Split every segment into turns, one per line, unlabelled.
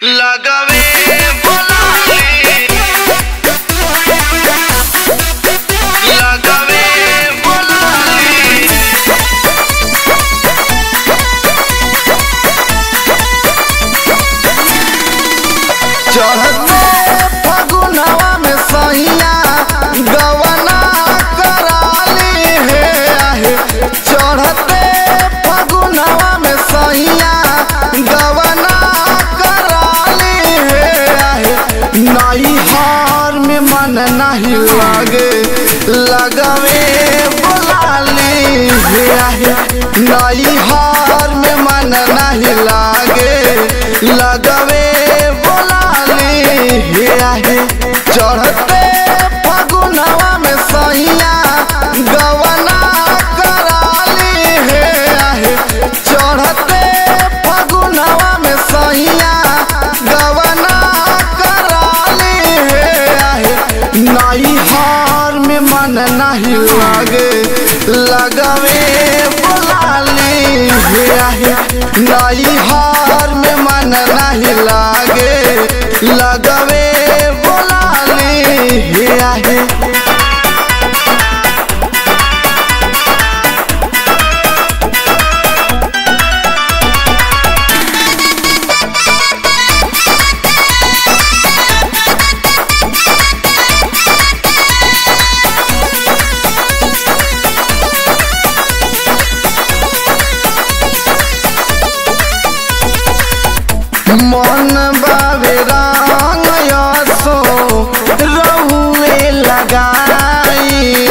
लगावे बोलाले लगावे बोलाले
चढ़ते फगुनवा में सैया गवना कराली हे आहे। चढ़ते फगुनवा में सैया गवना कराली हे आहे। नई हार में मन नहीं लागे लगावे बोलाली हे आहे। नई हार में मन नहीं लागे लगावे हे आहे। चढ़ते फगुनवा में सैया गवना कराली हे आहे। चढ़ते फगुनवा में सैया गवना कराली हे आहे। नई हार में मन नहीं लागे लगावे बोलाली हे आहे। नई हार में मन नहीं लागे लगावे बोलाली हे आहे। मन बावे रंग यसो रहुए लगाई।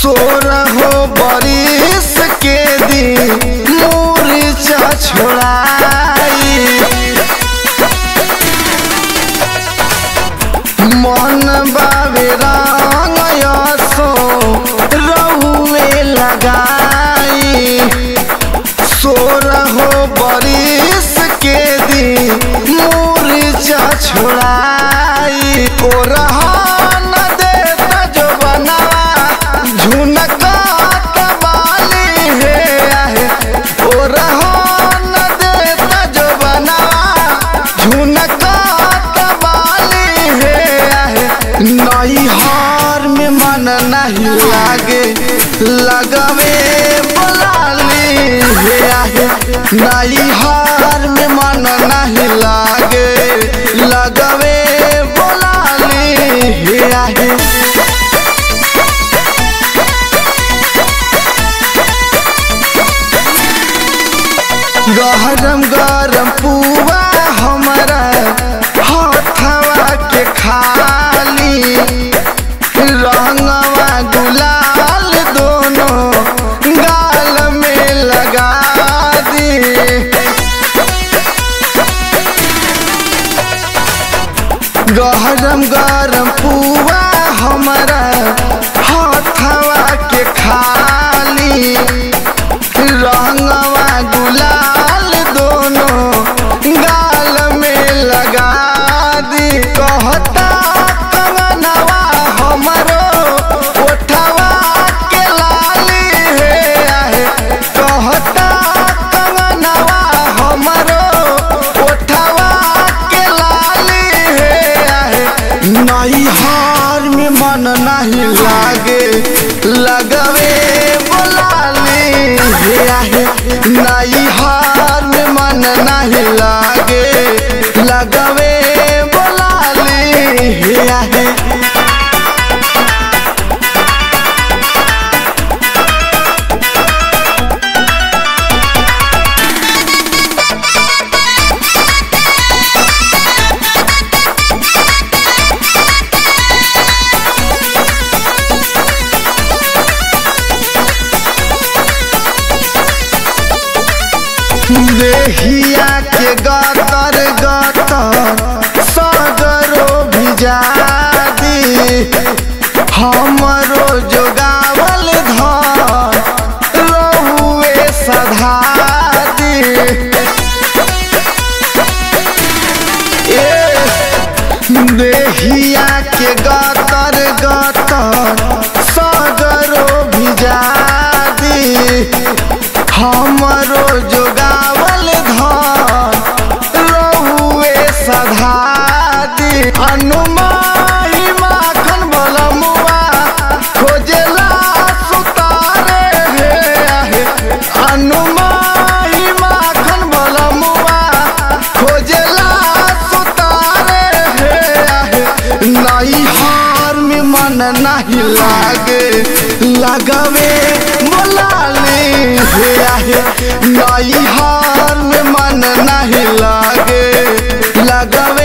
सोरहो बरिस के दी मूर्छा छोड़ाई। मन बावे रंग यसो रहुए लगाई। सोरहो बरिस के दी मूर्छा छोड़ाई। ओ रहन देता जो बनावा झुनका तबाली हे आहे। ओ रहन देता जो बनावा झुनका तबाली हे आहे। नई हार में मन नहीं लागे लगावे बोलाली हे आहे। नई हार में मन नहीं लागे लगावे बोलाली हे आहे। गरम गरम पुआ हमारा हथवा के खाली। रंगवा गुलाल दोनों गाल में लगा दी। गरम गरम पुआ हमारा हथवा के खाली। रंगवा गुलाल दोनों गाल में लगा दी। कहता कंगनवा हमरो ओठवा के लाली हे आहे। कहता कंगनवा हमरो ओठवा के लाली हे आहे। नई हार में मन नहीं लागे लगावे बोलाली हे आहे। नई हार में मन नहीं लागे लगावे बोलाली हे आहे। देहिया के गतर गतर सगरो भिजा दी। हमरो जोगावल धन रहुए सधा दी। देहिया के गतर गतर सगरो भिजा दी। हमरो जोगावल धन रहुए अनुमाई माखन बलमुआ खोजला सुतारे हे आहे अनुमाई माखन बलमुआ खोजला सुतारे हे आहे नई हार में मन नहीं लागे लगावे मोलाले हे आहे नई हार में मन नहीं लागे लगावे